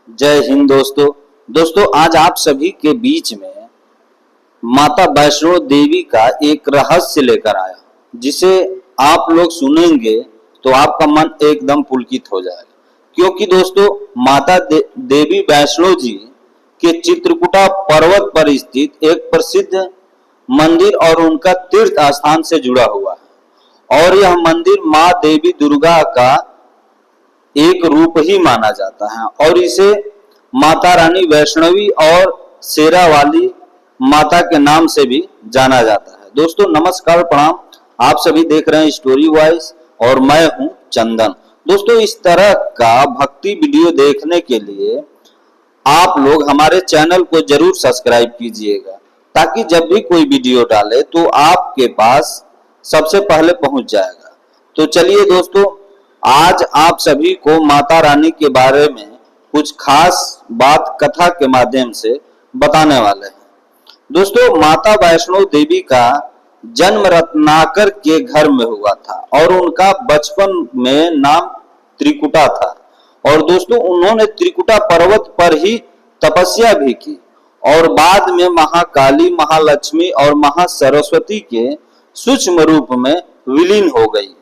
जय हिंद दोस्तों आज आप सभी के बीच में माता वैष्णो देवी का एक रहस्य लेकर आया, जिसे आप लोग सुनेंगे तो आपका मन एकदम पुलकित हो जाएगा। क्योंकि दोस्तों माता देवी वैष्णो जी के चित्रकूटा पर्वत पर स्थित एक प्रसिद्ध मंदिर और उनका तीर्थ स्थान से जुड़ा हुआ है और यह मंदिर माँ देवी दुर्गा का एक रूप ही माना जाता है और इसे माता रानी वैष्णवी और शेरा वाली माता के नाम से भी जाना जाता है। दोस्तों नमस्कार प्रणाम, आप सभी देख रहे हैं स्टोरी वॉइस और मैं हूं चंदन। दोस्तों इस तरह का भक्ति वीडियो देखने के लिए आप लोग हमारे चैनल को जरूर सब्सक्राइब कीजिएगा, ताकि जब भी कोई वीडियो डाले तो आपके पास सबसे पहले पहुंच जाएगा। तो चलिए दोस्तों, आज आप सभी को माता रानी के बारे में कुछ खास बात कथा के माध्यम से बताने वाले हैं। दोस्तों माता वैष्णो देवी का जन्म रत्नाकर के घर में हुआ था और उनका बचपन में नाम त्रिकुटा था और दोस्तों उन्होंने त्रिकुटा पर्वत पर ही तपस्या भी की और बाद में महाकाली, महालक्ष्मी और महासरस्वती के सूक्ष्म रूप में विलीन हो गई।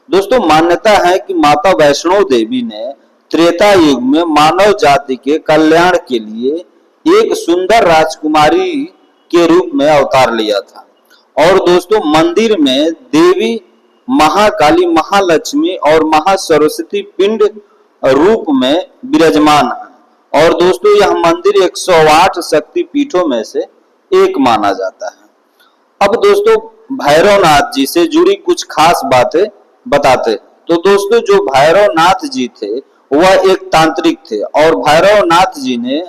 दोस्तों मान्यता है कि माता वैष्णो देवी ने त्रेता युग में मानव जाति के कल्याण के लिए एक सुंदर राजकुमारी के रूप में अवतार लिया था और दोस्तों मंदिर में देवी महाकाली, महालक्ष्मी और महासरस्वती पिंड रूप में विराजमान है और दोस्तों यह मंदिर 108 शक्ति पीठों में से एक माना जाता है। अब दोस्तों भैरवनाथ जी से जुड़ी कुछ खास बातें बताते। तो दोस्तों जो भैरवनाथ जी थे वह एक तांत्रिक थे और भैरवनाथ जी ने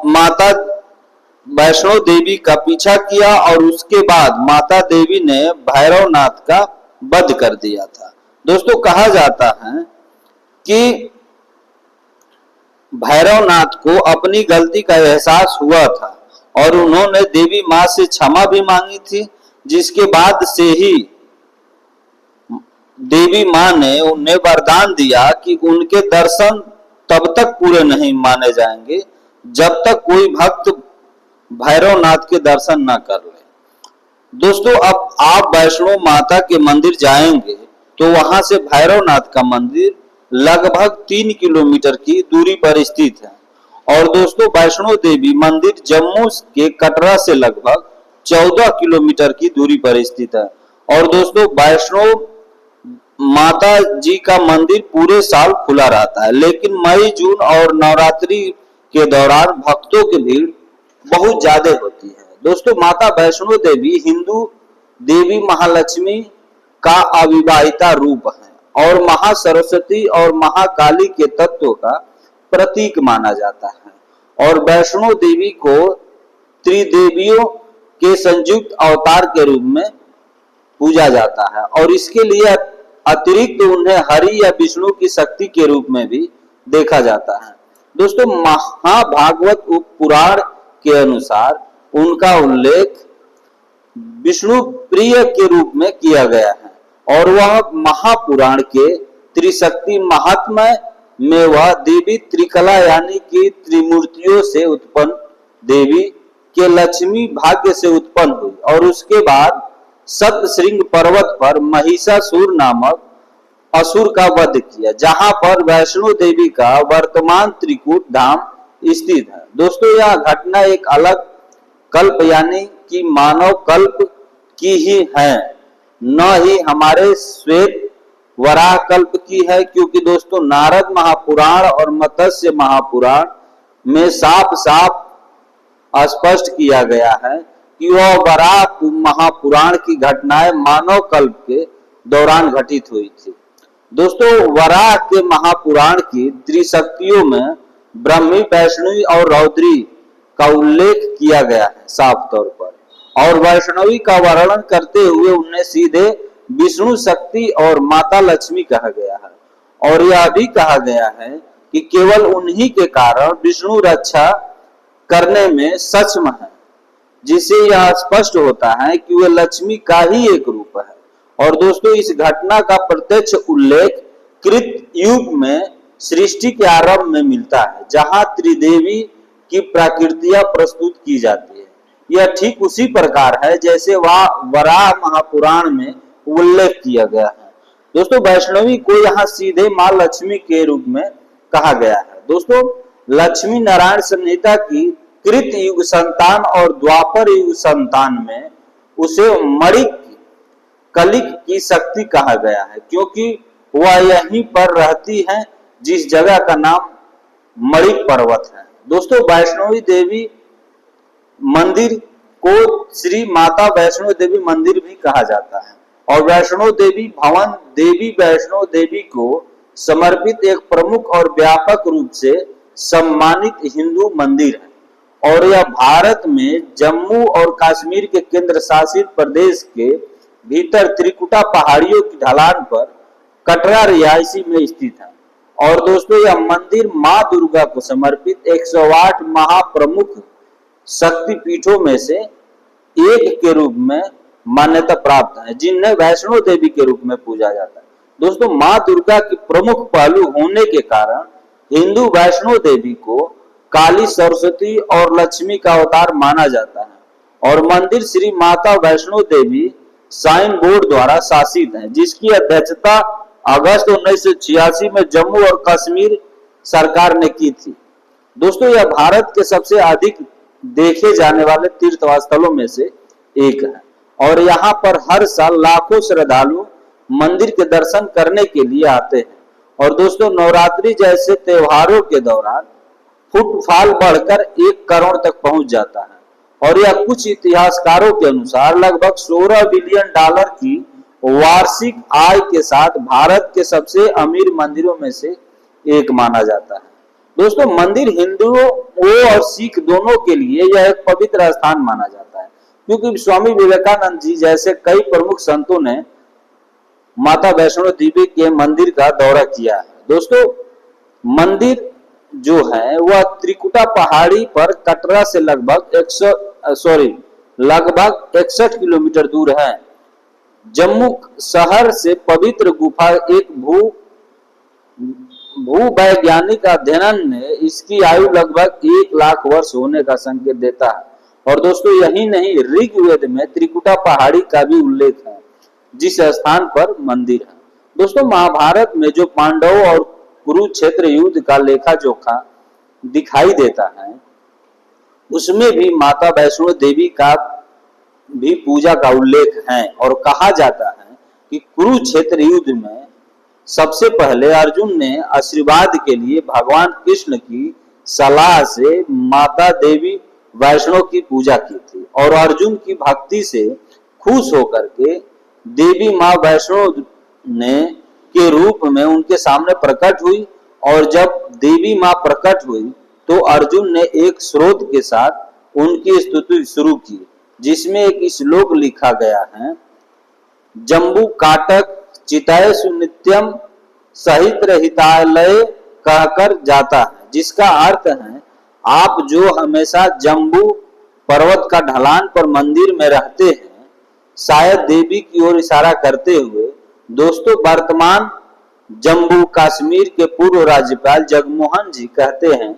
माता वैष्णो देवी का पीछा किया और उसके बाद माता देवी ने भैरवनाथ का वध कर दिया था। दोस्तों कहा जाता है कि भैरवनाथ को अपनी गलती का एहसास हुआ था और उन्होंने देवी माँ से क्षमा भी मांगी थी, जिसके बाद से ही देवी माँ ने उन्हें वरदान दिया कि उनके दर्शन तब तक पूरे नहीं माने जाएंगे जब तक कोई भक्त भैरवनाथ के दर्शन न कर ले। दोस्तों अब आप वैष्णो माता के मंदिर जाएंगे तो वहां से भैरवनाथ का मंदिर लगभग 3 किलोमीटर की दूरी पर स्थित है और दोस्तों वैष्णो देवी मंदिर जम्मू के कटरा से लगभग 14 किलोमीटर की दूरी पर स्थित है और दोस्तों वैष्णो माता जी का मंदिर पूरे साल खुला रहता है, लेकिन मई, जून और नवरात्रि के दौरान भक्तों की भीड़ बहुत ज्यादा होती है। दोस्तों माता वैष्णो देवी हिंदू देवी महालक्ष्मी का अविवाहिता रूप है और महासरस्वती और महाकाली के तत्व का प्रतीक माना जाता है और वैष्णो देवी को त्रिदेवियों के संयुक्त अवतार के रूप में पूजा जाता है और इसके लिए अतिरिक्त उन्हें हरि या विष्णु की शक्ति के रूप में भी देखा जाता है। दोस्तों महाभागवत पुराण के अनुसार उनका उल्लेख विष्णु प्रिय के रूप में किया गया है और वह महापुराण के त्रिशक्ति महात्म्य में वह देवी त्रिकला यानी कि त्रिमूर्तियों से उत्पन्न देवी के लक्ष्मी भाग्य से उत्पन्न हुई और उसके बाद सप्तशृंग पर्वत पर महिषासुर नामक असुर का वध किया, जहां पर वैष्णो देवी का वर्तमान त्रिकूट धाम स्थित है। दोस्तों यह घटना एक अलग कल्प यानी कि मानव कल्प की ही है, न ही हमारे श्वेत वराह कल्प की है, क्योंकि दोस्तों नारद महापुराण और मत्स्य महापुराण में साफ साफ स्पष्ट किया गया है कि वह वराह महापुराण की घटनाएं मानव कल्प के दौरान घटित हुई थी। दोस्तों वराह के महापुराण की त्रिशक्तियों में ब्रह्मी, वैष्णवी और रौद्री का उल्लेख किया गया है साफ तौर पर और वैष्णवी का वर्णन करते हुए उन्हें सीधे विष्णु शक्ति और माता लक्ष्मी कहा गया है और यह भी कहा गया है कि केवल उन्हीं के कारण विष्णु रक्षा करने में सक्षम है, जिससे यह स्पष्ट होता है कि वे लक्ष्मी का ही एक रूप है। और दोस्तों इस घटना का प्रत्यक्ष उल्लेख कृत युग में सृष्टि के आरंभ में मिलता है, जहां त्रिदेवी की प्रकृतियां प्रस्तुत की जाती है। यह ठीक उसी प्रकार है जैसे वह वराह महापुराण में उल्लेख किया गया है। दोस्तों वैष्णवी को यहाँ सीधे माँ लक्ष्मी के रूप में कहा गया है। दोस्तों लक्ष्मी नारायण संहिता की कृत युग संतान और द्वापर युग संतान में उसे मणिक कलिक की शक्ति कहा गया है, क्योंकि वह यहीं पर रहती है जिस जगह का नाम मणिक पर्वत है। दोस्तों वैष्णवी देवी मंदिर को श्री माता वैष्णो देवी मंदिर भी कहा जाता है और वैष्णो देवी भवन देवी वैष्णो देवी को समर्पित एक प्रमुख और व्यापक रूप से सम्मानित हिंदू मंदिर है और यह भारत में जम्मू और कश्मीर के केंद्र शासित प्रदेश के भीतर त्रिकुटा पहाड़ियों की ढलान पर कटरा रिहायशी में स्थित है। और दोस्तों यह मंदिर मां दुर्गा को समर्पित 108 महाप्रमुख शक्ति पीठों में से एक के रूप में मान्यता प्राप्त है, जिन्हें वैष्णो देवी के रूप में पूजा जाता है। दोस्तों मां दुर्गा की प्रमुख पहलू होने के कारण हिंदू वैष्णो देवी को काली, सरस्वती और लक्ष्मी का अवतार माना जाता है और मंदिर श्री माता वैष्णो देवी साइन बोर्ड द्वारा शासित है, जिसकी अध्यक्षता अगस्त 1986 में जम्मू और कश्मीर सरकार ने की थी। दोस्तों यह भारत के सबसे अधिक देखे जाने वाले तीर्थ स्थलों में से एक है और यहाँ पर हर साल लाखों श्रद्धालु मंदिर के दर्शन करने के लिए आते हैं। और दोस्तों नवरात्रि जैसे त्योहारों के दौरान फुटफॉल बढ़कर 1 करोड़ तक पहुंच जाता है और यह कुछ इतिहासकारों के अनुसार लगभग $16 बिलियन की वार्षिक आय के साथ भारत के सबसे अमीर मंदिरों में से एक माना जाता है। दोस्तों मंदिर हिंदुओं और सिख दोनों के लिए यह एक पवित्र स्थान माना जाता है, क्योंकि स्वामी विवेकानंद जी जैसे कई प्रमुख संतों ने माता वैष्णो देवी के मंदिर का दौरा किया है। दोस्तों मंदिर जो है वह त्रिकुटा पहाड़ी पर कटरा से लगभग 61 किलोमीटर दूर है। जम्मू शहर से पवित्र गुफा एक भूवैज्ञानिक अध्ययन ने इसकी आयु लगभग 1 लाख वर्ष होने का संकेत देता है। और दोस्तों यही नहीं, ऋग्वेद में त्रिकुटा पहाड़ी का भी उल्लेख है जिस स्थान पर मंदिर है। दोस्तों महाभारत में जो पांडवों और कुरुक्षेत्र युद्ध का लेखा जोखा दिखाई देता है उसमें भी माता वैष्णो देवी का भी पूजा का उल्लेख है और कहा जाता है कि कुरुक्षेत्र युद्ध में सबसे पहले अर्जुन ने आशीर्वाद के लिए भगवान कृष्ण की सलाह से माता देवी वैष्णो की पूजा की थी और अर्जुन की भक्ति से खुश होकर के देवी माँ वैष्णो ने के रूप में उनके सामने प्रकट हुई और जब देवी माँ प्रकट हुई तो अर्जुन ने एक स्रोत के साथ उनकी स्तुति शुरू की, जिसमें एक श्लोक लिखा गया है, जम्बू काटक चितय सुनित्यम सहित हितालय कहकर जाता है, जिसका अर्थ है आप जो हमेशा जम्बू पर्वत का ढलान पर मंदिर में रहते हैं, शायद देवी की ओर इशारा करते हुए। दोस्तों वर्तमान जम्मू कश्मीर के पूर्व राज्यपाल जगमोहन जी कहते हैं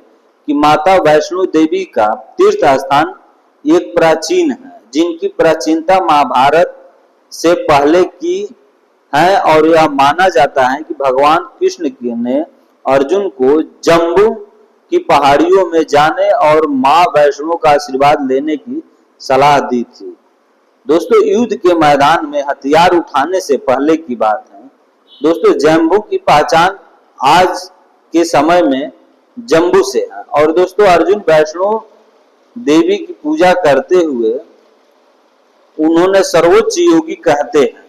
कि माता वैष्णो देवी का तीर्थ स्थान एक प्राचीन है, जिनकी प्राचीनता महाभारत से पहले की है और यह माना जाता है कि भगवान कृष्ण ने अर्जुन को जम्बू की पहाड़ियों में जाने और मां वैष्णो का आशीर्वाद लेने की सलाह दी थी। दोस्तों युद्ध के मैदान में हथियार उठाने से पहले की बात है। दोस्तों जम्बू की पहचान आज के समय में जम्बू से है और दोस्तों अर्जुन वैष्णो देवी की पूजा करते हुए उन्होंने सर्वोच्च योगी कहते हैं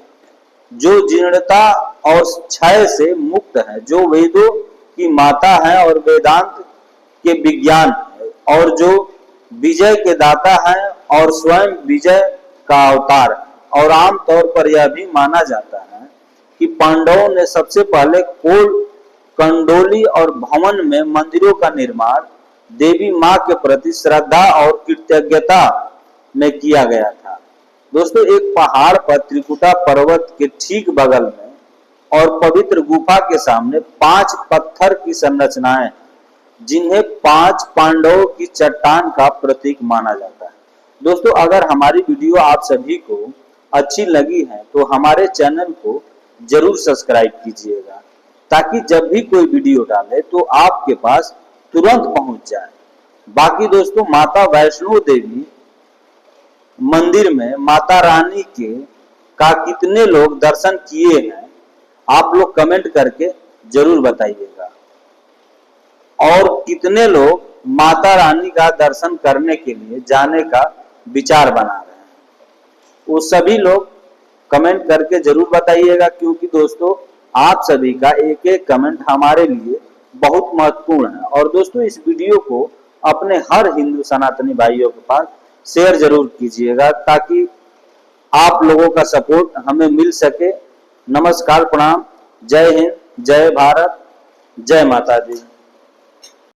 जो जीर्णता और क्षय से मुक्त है, जो वेदों की माता है और वेदांत के विज्ञान है और जो विजय के दाता है और स्वयं विजय का अवतार है। और आमतौर पर यह भी माना जाता है कि पांडवों ने सबसे पहले कोल कंडोली और भवन में मंदिरों का निर्माण देवी मां के प्रति श्रद्धा और कृतज्ञता में किया गया था। दोस्तों एक पहाड़ पर त्रिकुटा पर्वत के ठीक बगल में और पवित्र गुफा के सामने 5 पत्थर की संरचनाएं, जिन्हें 5 पांडवों की चट्टान का प्रतीक माना जाता है। दोस्तों, अगर हमारी वीडियो आप सभी को अच्छी लगी है तो हमारे चैनल को जरूर सब्सक्राइब कीजिएगा, ताकि जब भी कोई वीडियो डाले तो आपके पास तुरंत पहुंच जाए। बाकी दोस्तों, माता वैष्णो देवी मंदिर में माता रानी के का कितने लोग दर्शन किए हैं, आप लोग कमेंट करके जरूर बताइएगा। और कितने लोग माता रानी का दर्शन करने के लिए जाने का विचार बना रहे हैं, वो सभी लोग कमेंट करके जरूर बताइएगा, क्योंकि दोस्तों आप सभी का एक एक कमेंट हमारे लिए बहुत महत्वपूर्ण है। और दोस्तों, इस वीडियो को अपने हर हिंदू सनातनी भाइयों के पास शेयर जरूर कीजिएगा, ताकि आप लोगों का सपोर्ट हमें मिल सके। नमस्कार, प्रणाम, जय हिंद, जय भारत, जय माता दी।